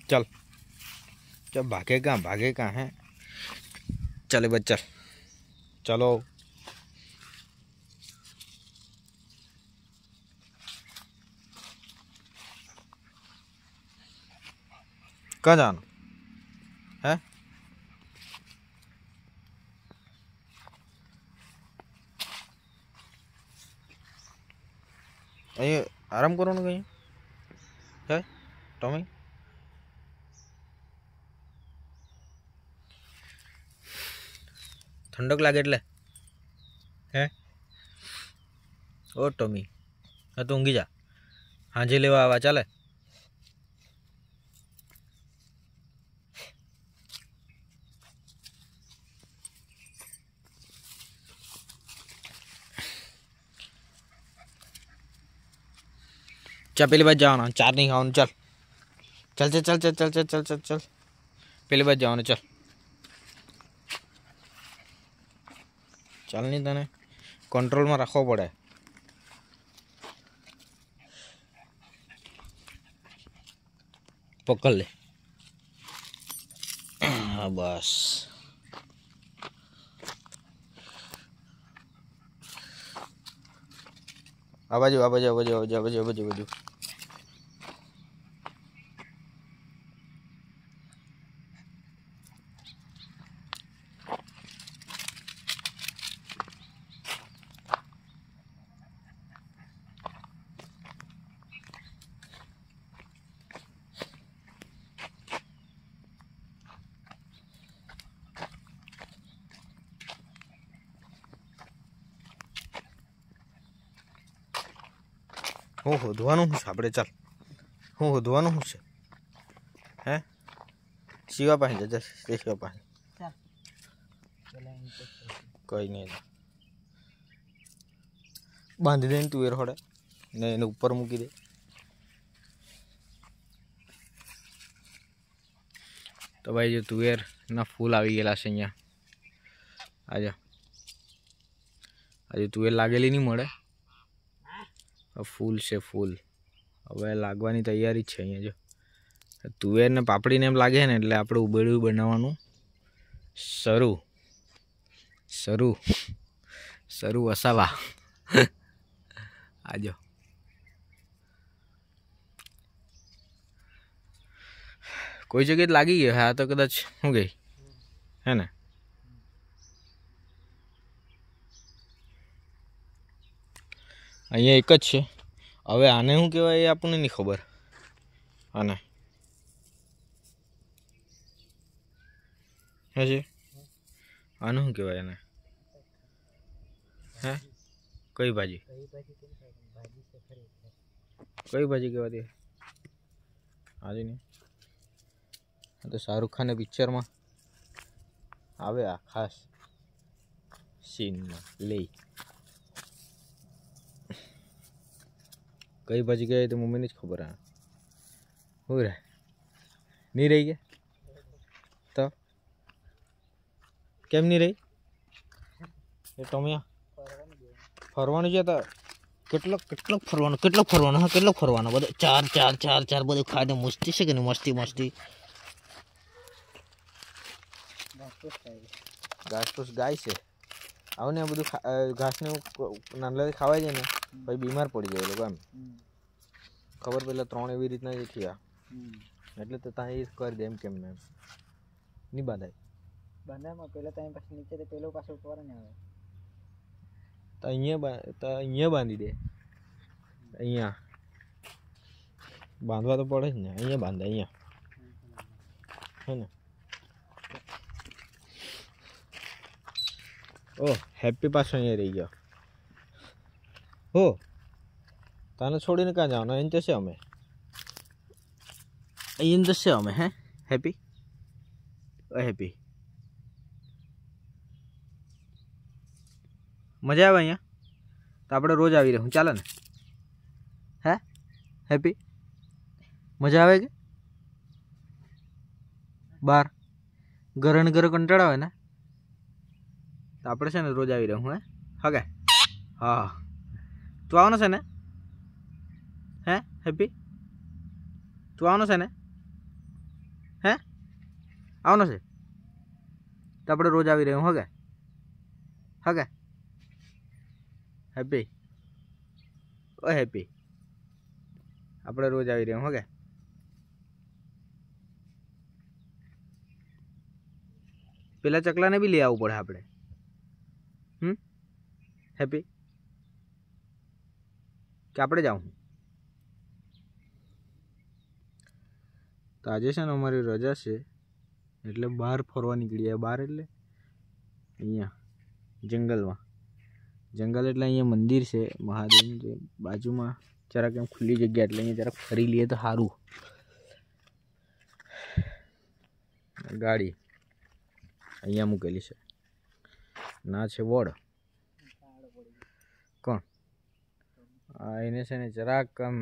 चल चल, भागे कहाँ है? चले बच्चा, चलो। कहाँ जाना है? अहीं आराम करवानो कहीं है टॉमी? ठंडक लागे એટલે હે? ઓ ટોમી, હા તો ઊંઘી જા, હાંજે લેવા આવા ચાલે? चल पहली बार जाओ ना, चार नहीं खाओ, चल चल चल चल चल चल चल चल चल चल, पहली बार जाओ ना, चल चल। नहीं तने कंट्रोल में रखो पड़े। पकड़ ले, हाँ बस। आ बाजू आ बाजू आ बाजू आ बाजू आ बाजू आ बाजू आ बाजू। હું શોધવાનું શું છે આપણે? ચાલ, હું શોધવાનું શું છે? હે શિવા પાસે જજે, શિવા પાસે કઈ નહીં, બાંધી દે ને તુવેર હોડે ને એને ઉપર મૂકી દે. તો ભાઈ જો તુવેરના ફૂલ આવી ગયેલા છે અહીંયા. આજે આજે તુવેર લાગેલી નહીં મળે, ફૂલ છે ફૂલ. હવે લાગવાની તૈયારી જ છે અહીંયા. જો તુવેર ને પાપડીને એમ લાગે ને એટલે આપણે ઉબેડું બનાવવાનું શરૂ શરૂ શરૂ વસાવા. આજો કોઈ જગ્યાએ લાગી ગયો. હા તો કદાચ શું ગઈ હે ને? અહીંયા એક જ છે. હવે આને શું કહેવાય એ આપણને નહીં ખબર. આને હે છે, આને શું કહેવાય? એને હે કઈ ભાજી? કઈ ભાજી કહેવાતી? આજે નહીં, તો શાહરુખ ખાને પિક્ચરમાં આવે આ ખાસ સીનમાં લઈ. કઈ ભાજી કહેવાય તો મમ્મીને જ ખબર. આ શું રે નહીં રહી ગયા તો કેમ નહીં રહી? એ ટોમિયા ફરવાનું છે તો કેટલોક ફરવાનો હા, કેટલોક ફરવાનો બધો ચાર ચાર ચાર ચાર બધું ખાઈને મસ્તી છે કે નહીં? મસ્તી મસ્તી ઘાસ ફૂસ ગાય છે. આવું ને બધું ઘાસને નાનલાથી ખાવાય છે ને પછી બીમાર પડી જાય લોકો. એમ ખબર પેલા 3 એવી રીતના જ થયા એટલે તો ત્યાં એ કરી દે. એમ કેમ ને નહીં બાંધાય? બાંધામાં પેલા ત્યાં પછી નીચે પેલો પાછો ઉપર ને આવે તો અહીંયા બાંધી દે. અહીંયા બાંધવા તો પડે જ ને. અહીંયા બાંધે, અહીંયા હે ને. ઓ હેપી પાછો અહીંયા રહી ગયો. હો તને છોડીને ક્યાં જવાનું? અહીં જશે અમે, અહીં જશે અમે. હે હેપી? હેપી મજા આવે અહીંયા તો આપણે રોજ આવી રહું ચાલે ને? હે હેપી મજા આવે કે? બાર ઘરે ને ઘરે કંટાળા આવે ને તો આપણે છે ને રોજ આવી રહું. હે હા કે? હા તું આવવાનો છે ને? હે હેપી તું આવવાનો છે ને? આવવાનો છે તો આપણે રોજ આવી રહ્યું હગે હગે હેપી ઓ હેપી આપણે રોજ આવી રહ્યું હગે પેલા ચકલાને બી લઈ આવવું પડે આપણે હેપી કે આપણે જાઉં તો આજે છે ને અમારી રજા છે એટલે બહાર ફરવા નીકળ્યા બહાર એટલે અહીંયા જંગલ એટલે અહીંયા મંદિર છે મહાદેવનું જે બાજુમાં જરાક એમ ખુલ્લી જગ્યા એટલે અહીંયા જરાક ફરી લઈએ તો સારું ગાડી અહીંયા મૂકેલી છે ના છે વડ કોણ એને છે ને જરાક આમ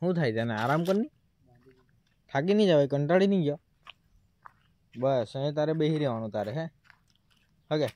શું થાય તને આરામ કરની થાકી નહીં જવાય કંટાળી નહીં ગયો બસ અહીં તારે બેસી રહેવાનું તારે હે હગે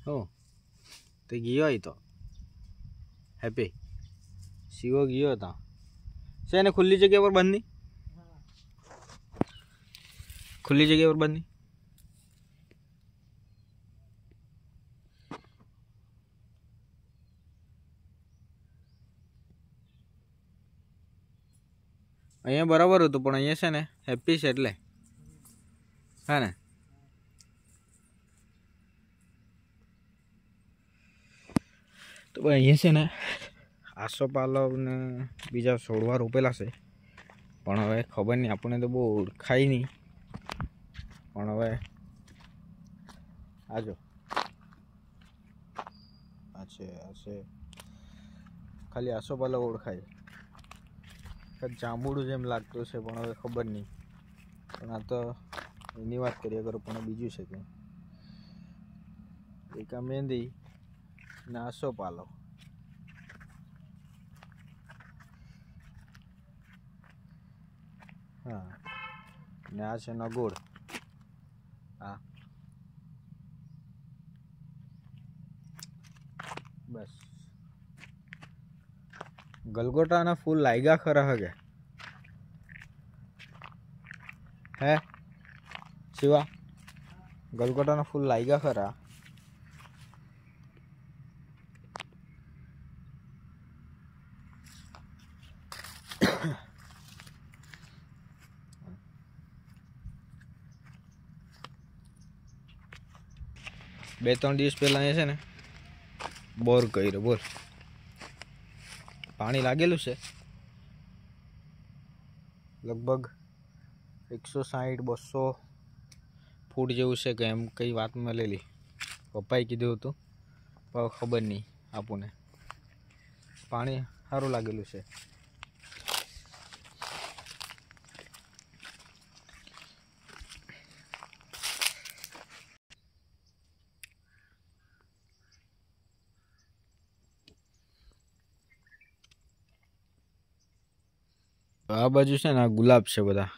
હો તે ગયો હોય તો હેપી શિવો ગયો હતા છે એને ખુલ્લી જગ્યા પર બંધની ખુલ્લી જગ્યા પર બંધની અહીંયા બરાબર હતું પણ અહીંયા છે ને હેપી છે એટલે હા ને તો અહીંયા છે ને આસોપાલવ ને બીજા છોડવા રોપેલા છે પણ હવે ખબર નહીં આપણને તો બહુ ઓળખાય નહીં પણ હવે આજો આ છે ખાલી આસોપાલવ ઓળખાય જાંબુડું જેમ લાગતું છે પણ હવે ખબર નહીં પણ આ તો એની વાત કરીએ કરું પણ બીજું છે કંઈ એક આ મહેંદી ને આસોપાલવ હા ને આ છે નગોડ હા બસ ગલગોટાના ફૂલ લાગ્યા ખરા હગે હે શિવા ગલગોટાના ફૂલ લાગ્યા ખરા બે ત્રણ દિવસ પહેલા એ છે ને બોર કર્યો બોર પાણી લાગેલું છે લગભગ 160-200 ફૂટ જેવું છે કે એમ કઈ વાત મળેલી પપ્પાએ કીધું હતું પણ ખબર નહીં આપણને પાણી સારું લાગેલું છે આ બાજુ છે ને ગુલાબ છે બધા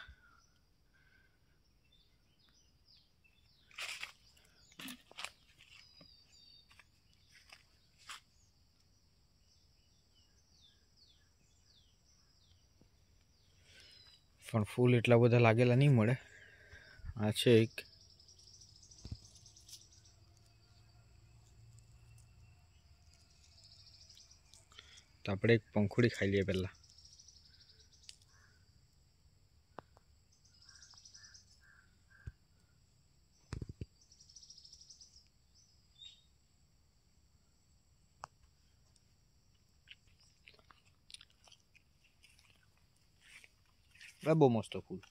પણ ફૂલ એટલા બધા લાગેલા નહીં મળે આ છે એક तो આપણે એક પંખુડી ખાઈ લઈએ પહેલાં. બહુ મસ્ત ફૂલ.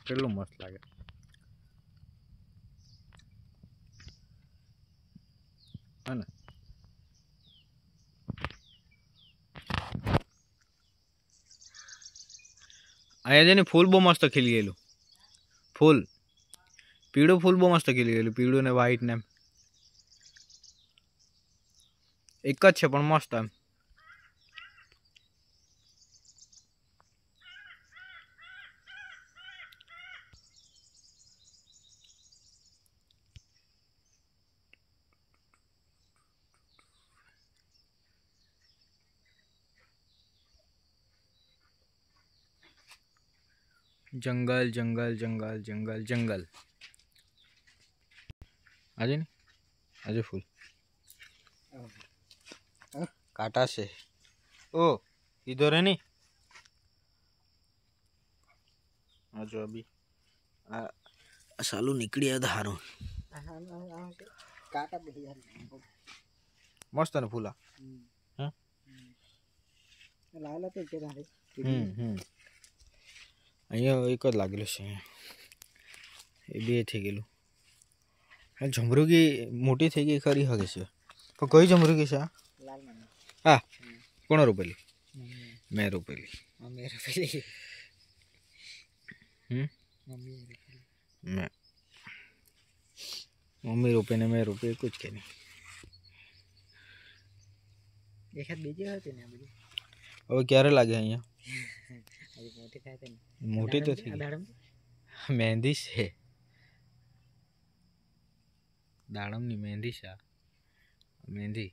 કેટલું મસ્ત લાગે. હે ને અહીંયા છે ને ફૂલ બહુ મસ્ત ખીલી ગયેલું. ફૂલ પીળું ફૂલ બહુ મસ્ત ખીલી ગયેલું. પીળું ને વ્હાઈટ ને એક જ છે પણ મસ્ત એમ. जंगल जंगल जंगल जंगल जंगल. आजे नहीं आजे फूल काटा से. ओ इधर है नहीं. जो अभी सालू निकली है धारो. કાટા બેહી જાય मस्त है ना फूला. લાલા તો કે તારે અહીંયા એક જ લાગેલું છે. એ બે થઈ ગયેલું. જમરૂકી મોટી થઈ ગઈ ખરી હગે છે. પણ કઈ જમરૂકી છે આ? લાલ મને હા કોણ રોપેલી? મેં રોપેલી. મમ્મી રોપેલી. મમ્મી મેં મમ્મી રોપે ને મેં રોપે એક જ કે નહીં. એકાદ બીજી હતી ને આ બધી. હવે ક્યારે લાગે અહીંયા? હજી મોટી થાય છે ને. મોટી તો થઈ મહેંદી છે. દાડમની મહેંદી છે. મહેંદી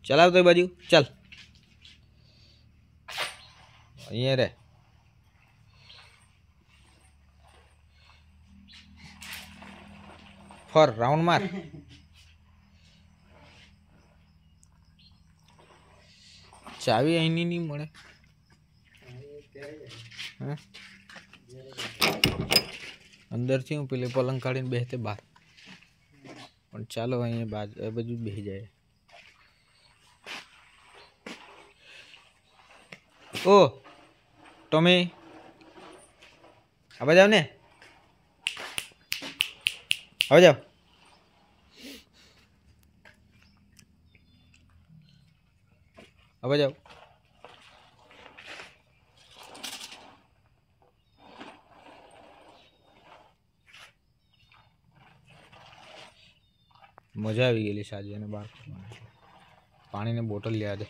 ચલાવ તો એ બાજુ ચાલ. અહીંયા રે ફર રાઉન્ડ માર. ચાવી અહીંની નહીં મળે. અંદરથી હું પેલી પલંગ કાઢીને બેસતે બહાર. પણ ચાલો અહીંયા એ બાજુ બેસી જાય. ઓ ટોમી હવે જાવ ને. હવે જાવ. હવે જાવ. મજા આવી ગયેલી સાજી અને બહાર પાણીની બોટલ લેવા દે.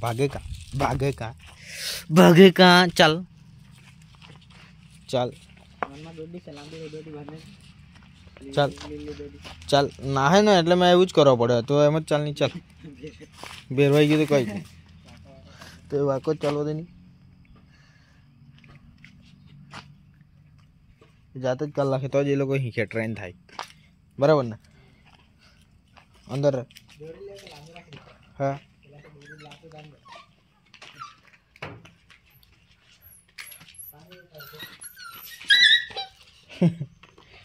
भागे का भागे का भागे का. चल चल મનમાં દોડી છે લાંબી દોડી ભાગને चल લીલી દોડી चल ના હે ને એટલે મેં એવું જ કરવા પડે. તો એમ જ ચાલ નહીં. ચાલ બેરવાઈ ગયું તો કઈ નહીં. તો એ વાકો જ ચાલવા દે નહીં. જાતે જ કલાકે તો જ એ લોકો શીખે. ટ્રેન થાય બરાબર ને. અંદર હા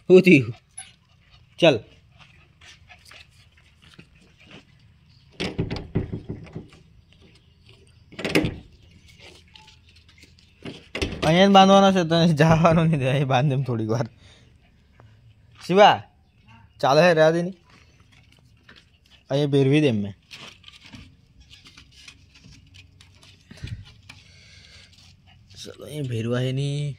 શું થયું? ચાલ અહીંયા જ બાંધવાનો છે. તને જવાનું નહીં. અહીં બાંધ એમ થોડીક વાર. શિવા ચાલે હે રહ્યા દે નહીં. અહીંયા ભેરવી દે મેં. ચલો અહીંયા ભેરવા હે નહીં.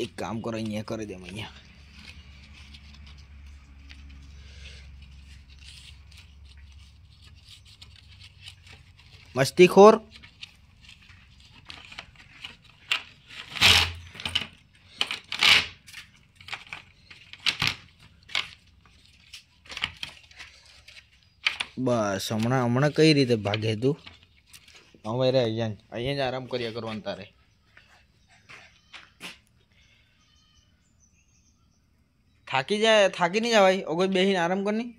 એક કામ કરો અહીંયા કરી દે. અહીંયા મસ્તીખોર. બસ હમણાં હમણાં કઈ રીતે ભાગે તું? હવે રે અહીંયા જ આરામ કર્યા કરવાનું તારે. થાકી નહીં જવાય ઓગો બેસીને આરામ કરની.